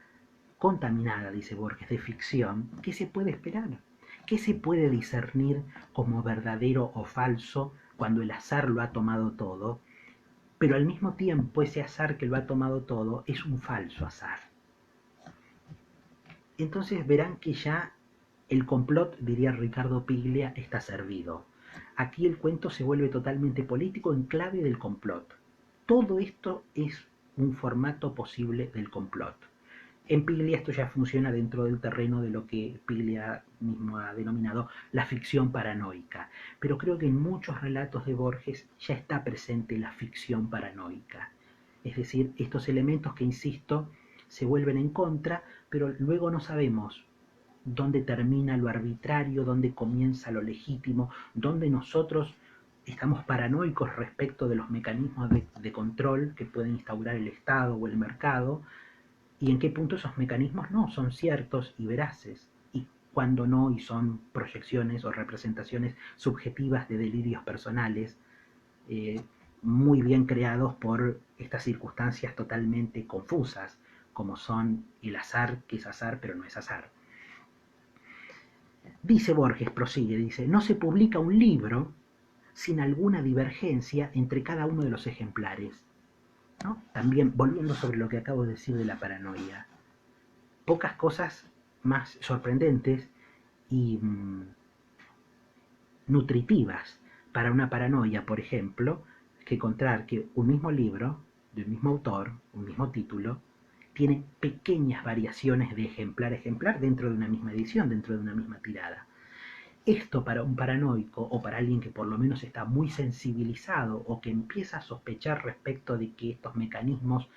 contaminada, dice Borges, de ficción, ¿qué se puede esperar? ¿Qué se puede discernir como verdadero o falso cuando el azar lo ha tomado todo? Pero al mismo tiempo ese azar que lo ha tomado todo es un falso azar. Entonces verán que ya el complot, diría Ricardo Piglia, está servido. Aquí el cuento se vuelve totalmente político en clave del complot. Todo esto es un formato posible del complot. En Piglia esto ya funciona dentro del terreno de lo que Piglia mismo ha denominado la ficción paranoica. Pero creo que en muchos relatos de Borges ya está presente la ficción paranoica. Es decir, estos elementos que, insisto, se vuelven en contra, pero luego no sabemos dónde termina lo arbitrario, dónde comienza lo legítimo, dónde nosotros estamos paranoicos respecto de los mecanismos de control que pueden instaurar el Estado o el mercado, y en qué punto esos mecanismos no son ciertos y veraces, y cuando no, y son proyecciones o representaciones subjetivas de delirios personales, eh, muy bien creados por estas circunstancias totalmente confusas, como son el azar, que es azar pero no es azar. Dice Borges, prosigue, dice, no se publica un libro sin alguna divergencia entre cada uno de los ejemplares, ¿no? También, volviendo sobre lo que acabo de decir de la paranoia, pocas cosas más sorprendentes y nutritivas para una paranoia, por ejemplo, que encontrar que un mismo libro, de un mismo autor, un mismo título, tiene pequeñas variaciones de ejemplar a ejemplar dentro de una misma edición, dentro de una misma tirada. Esto para un paranoico o para alguien que por lo menos está muy sensibilizado o que empieza a sospechar respecto de que estos mecanismos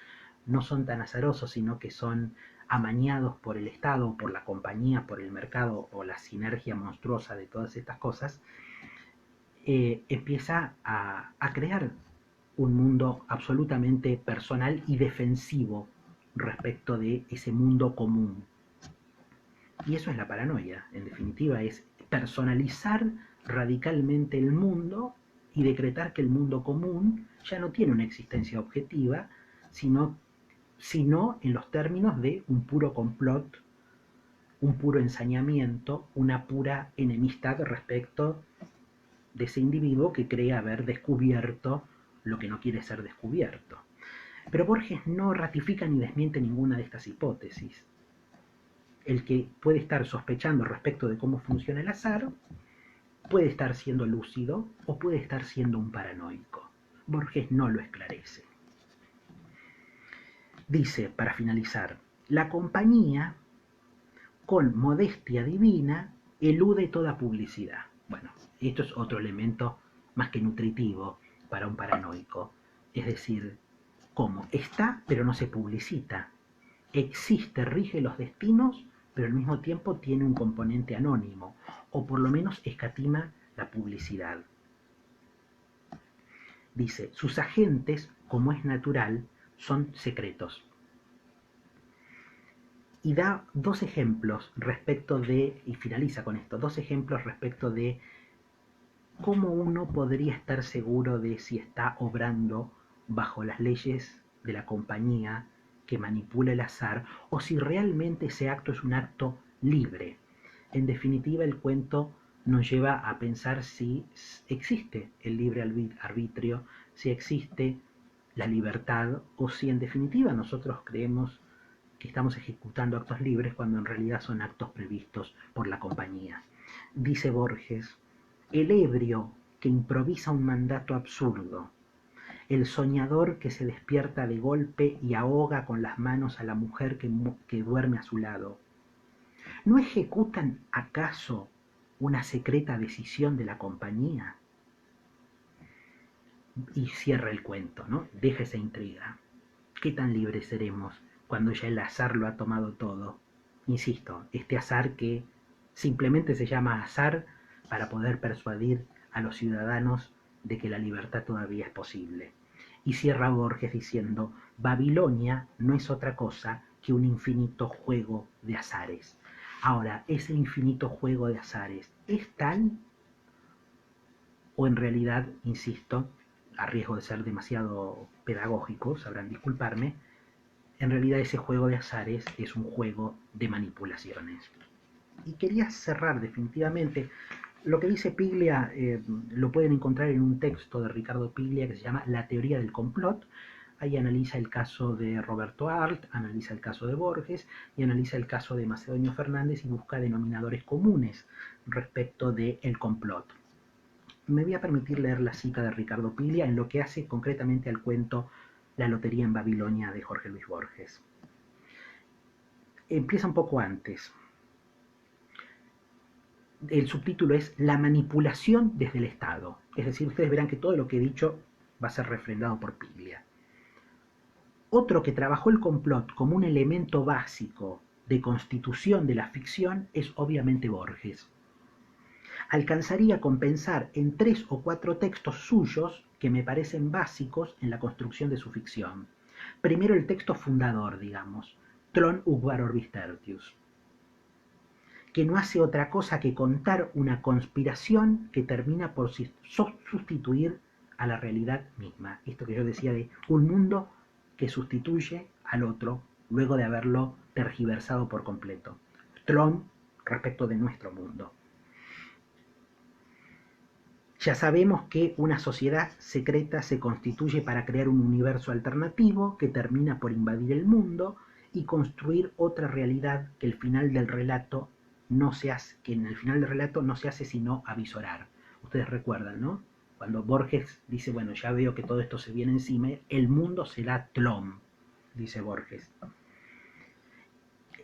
no son tan azarosos, sino que son amañados por el Estado, por la compañía, por el mercado o la sinergia monstruosa de todas estas cosas, empieza a crear un mundo absolutamente personal y defensivo respecto de ese mundo común. Y eso es la paranoia, en definitiva, es personalizar radicalmente el mundo y decretar que el mundo común ya no tiene una existencia objetiva, sino en los términos de un puro complot un puro ensañamiento, una pura enemistad respecto de ese individuo que cree haber descubierto lo que no quiere ser descubierto. Pero Borges no ratifica ni desmiente ninguna de estas hipótesis. El que puede estar sospechando respecto de cómo funciona el azar puede estar siendo lúcido o puede estar siendo un paranoico. Borges no lo esclarece. Dice, para finalizar, la compañía, con modestia divina, elude toda publicidad. Bueno, esto es otro elemento más que nutritivo para un paranoico. Es decir, ¿cómo? Está, pero no se publicita. Existe, rige los destinos, pero al mismo tiempo tiene un componente anónimo, o por lo menos escatima la publicidad. Dice, sus agentes, como es natural, son secretos. Y da dos ejemplos respecto de, y finaliza con esto, dos ejemplos respecto de cómo uno podría estar seguro de si está obrando bajo las leyes de la compañía que manipula el azar o si realmente ese acto es un acto libre. En definitiva, el cuento nos lleva a pensar si existe el libre arbitrio, si existe la libertad o si en definitiva nosotros creemos que estamos ejecutando actos libres cuando en realidad son actos previstos por la compañía. Dice Borges, el ebrio que improvisa un mandato absurdo, el soñador que se despierta de golpe y ahoga con las manos a la mujer que duerme a su lado, ¿no ejecutan acaso una secreta decisión de la compañía? Y cierra el cuento, ¿no? Deja esa intriga. ¿Qué tan libres seremos cuando ya el azar lo ha tomado todo? Insisto, este azar que simplemente se llama azar para poder persuadir a los ciudadanos de que la libertad todavía es posible. Y cierra Borges diciendo, Babilonia no es otra cosa que un infinito juego de azares. Ahora, ese infinito juego de azares, ¿es tal? O en realidad, insisto, a riesgo de ser demasiado pedagógico, sabrán disculparme, en realidad ese juego de azares es un juego de manipulaciones. Y quería cerrar definitivamente, lo que dice Piglia lo pueden encontrar en un texto de Ricardo Piglia que se llama La teoría del complot. Ahí analiza el caso de Roberto Arlt, analiza el caso de Borges y analiza el caso de Macedonio Fernández y busca denominadores comunes respecto del complot. Me voy a permitir leer la cita de Ricardo Piglia en lo que hace concretamente al cuento La lotería en Babilonia de Jorge Luis Borges. Empieza un poco antes. El subtítulo es La manipulación desde el Estado. Es decir, ustedes verán que todo lo que he dicho va a ser refrendado por Piglia. Otro que trabajó el complot como un elemento básico de constitución de la ficción es obviamente Borges. Alcanzaría con pensar en 3 o 4 textos suyos que me parecen básicos en la construcción de su ficción. Primero el texto fundador, digamos, Tron Ugvar Orbis Tertius, que no hace otra cosa que contar una conspiración que termina por sustituir a la realidad misma. Esto que yo decía de un mundo que sustituye al otro luego de haberlo tergiversado por completo. Tron respecto de nuestro mundo. Ya sabemos que una sociedad secreta se constituye para crear un universo alternativo que termina por invadir el mundo y construir otra realidad que en el final del relato no se hace sino avisorar. Ustedes recuerdan, ¿no? Cuando Borges dice, bueno, ya veo que todo esto se viene encima, el mundo será Tlön, dice Borges.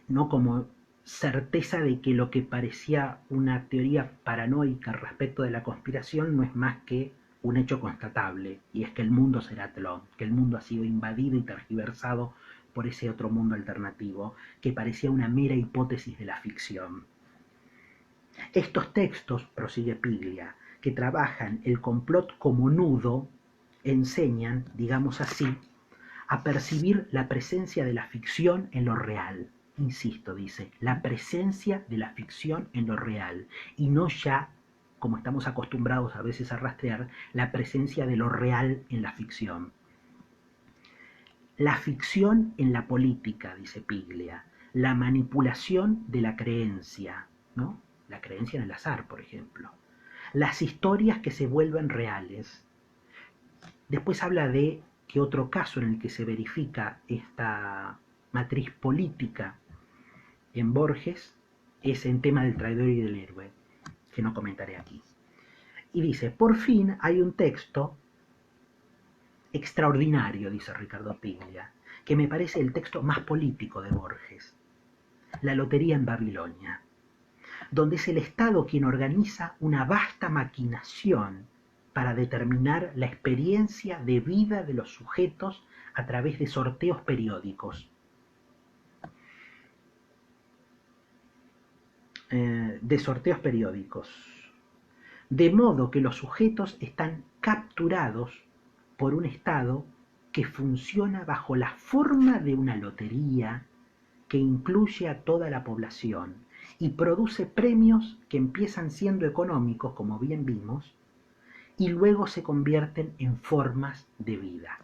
No como certeza de que lo que parecía una teoría paranoica respecto de la conspiración no es más que un hecho constatable, y es que el mundo será Tlön, que el mundo ha sido invadido y tergiversado por ese otro mundo alternativo, que parecía una mera hipótesis de la ficción. Estos textos, prosigue Piglia, que trabajan el complot como nudo, enseñan, digamos así, a percibir la presencia de la ficción en lo real. Insisto, dice, la presencia de la ficción en lo real, y no ya, como estamos acostumbrados a veces a rastrear, la presencia de lo real en la ficción. La ficción en la política, dice Piglia, la manipulación de la creencia, ¿no? La creencia en el azar, por ejemplo. Las historias que se vuelven reales. Después habla de que otro caso en el que se verifica esta matriz política en Borges es en tema del traidor y del héroe, que no comentaré aquí. Y dice, por fin hay un texto extraordinario, dice Ricardo Piglia, que me parece el texto más político de Borges, La lotería en Babilonia, donde es el Estado quien organiza una vasta maquinación para determinar la experiencia de vida de los sujetos a través de sorteos periódicos. De modo que los sujetos están capturados por un Estado que funciona bajo la forma de una lotería que incluye a toda la población y produce premios que empiezan siendo económicos, como bien vimos, y luego se convierten en formas de vida.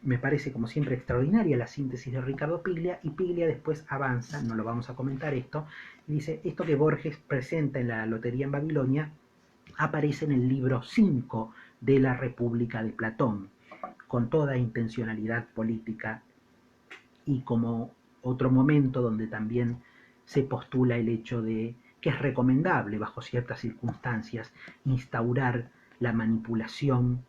Me parece, como siempre, extraordinaria la síntesis de Ricardo Piglia, y Piglia después avanza, no lo vamos a comentar esto, y dice, esto que Borges presenta en La lotería en Babilonia aparece en el libro 5 de La República de Platón, con toda intencionalidad política y como otro momento donde también se postula el hecho de que es recomendable, bajo ciertas circunstancias, instaurar la manipulación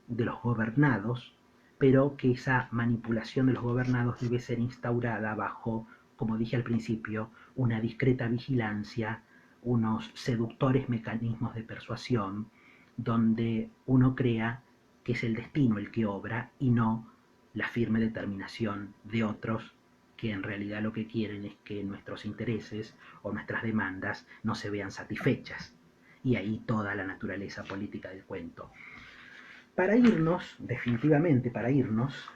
de los gobernados, pero que esa manipulación de los gobernados debe ser instaurada bajo, como dije al principio, una discreta vigilancia, unos seductores mecanismos de persuasión, donde uno crea que es el destino el que obra y no la firme determinación de otros que en realidad lo que quieren es que nuestros intereses o nuestras demandas no se vean satisfechas. Y ahí toda la naturaleza política del cuento. Para irnos, definitivamente para irnos,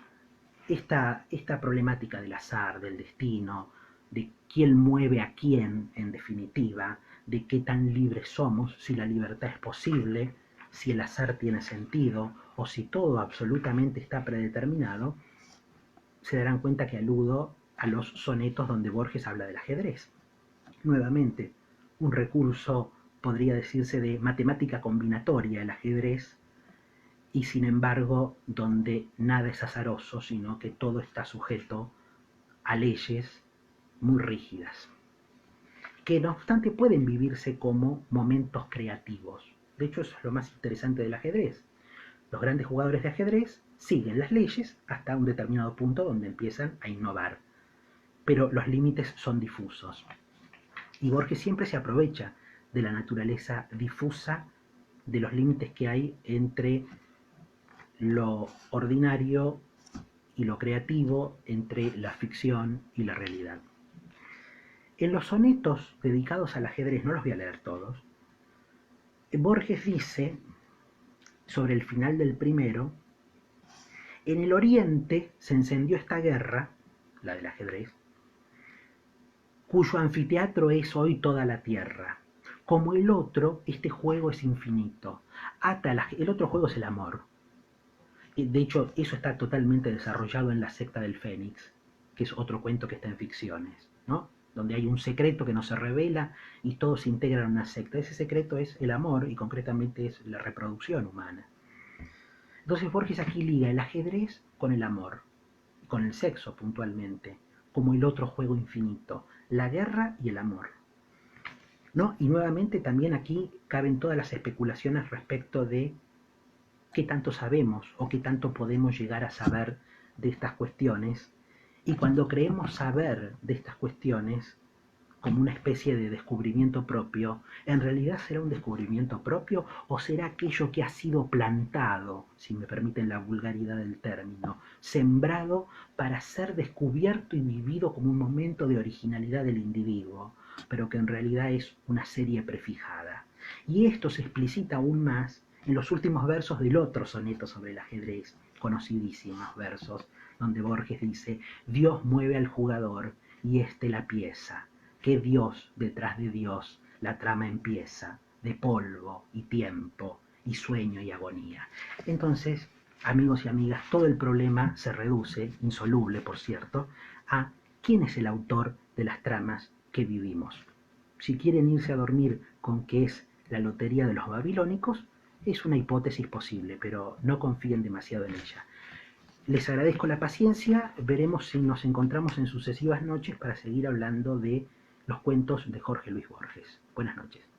esta problemática del azar, del destino, de quién mueve a quién, en definitiva, de qué tan libres somos, si la libertad es posible, si el azar tiene sentido, o si todo absolutamente está predeterminado, se darán cuenta que aludo a los sonetos donde Borges habla del ajedrez. Nuevamente, un recurso, podría decirse, de matemática combinatoria, el ajedrez, y sin embargo donde nada es azaroso, sino que todo está sujeto a leyes muy rígidas, que no obstante pueden vivirse como momentos creativos. De hecho, eso es lo más interesante del ajedrez. Los grandes jugadores de ajedrez siguen las leyes hasta un determinado punto donde empiezan a innovar, pero los límites son difusos. Y Borges siempre se aprovecha de la naturaleza difusa, de los límites que hay entre lo ordinario y lo creativo, entre la ficción y la realidad. En los sonetos dedicados al ajedrez, no los voy a leer todos, Borges dice, sobre el final del primero, en el oriente se encendió esta guerra, la del ajedrez, cuyo anfiteatro es hoy toda la tierra. Como el otro, este juego es infinito. El otro juego es el amor. De hecho, eso está totalmente desarrollado en La secta del Fénix, que es otro cuento que está en ficciones, ¿no? Donde hay un secreto que no se revela y todos se integran a una secta. Ese secreto es el amor y concretamente es la reproducción humana. Entonces Borges aquí liga el ajedrez con el amor, con el sexo puntualmente, como el otro juego infinito, la guerra y el amor, ¿no? Y nuevamente también aquí caben todas las especulaciones respecto de qué tanto sabemos o qué tanto podemos llegar a saber de estas cuestiones, y cuando creemos saber de estas cuestiones como una especie de descubrimiento propio, ¿en realidad será un descubrimiento propio o será aquello que ha sido plantado, si me permiten la vulgaridad del término, sembrado para ser descubierto y vivido como un momento de originalidad del individuo, pero que en realidad es una serie prefijada? Y esto se explicita aún más en los últimos versos del otro soneto sobre el ajedrez, conocidísimos versos, donde Borges dice: Dios mueve al jugador y éste la pieza. Que Dios detrás de Dios la trama empieza, de polvo y tiempo y sueño y agonía. Entonces, amigos y amigas, todo el problema se reduce, insoluble por cierto, a ¿quién es el autor de las tramas que vivimos? Si quieren irse a dormir con que es la lotería de los babilónicos, es una hipótesis posible, pero no confíen demasiado en ella. Les agradezco la paciencia, veremos si nos encontramos en sucesivas noches para seguir hablando de los cuentos de Jorge Luis Borges. Buenas noches.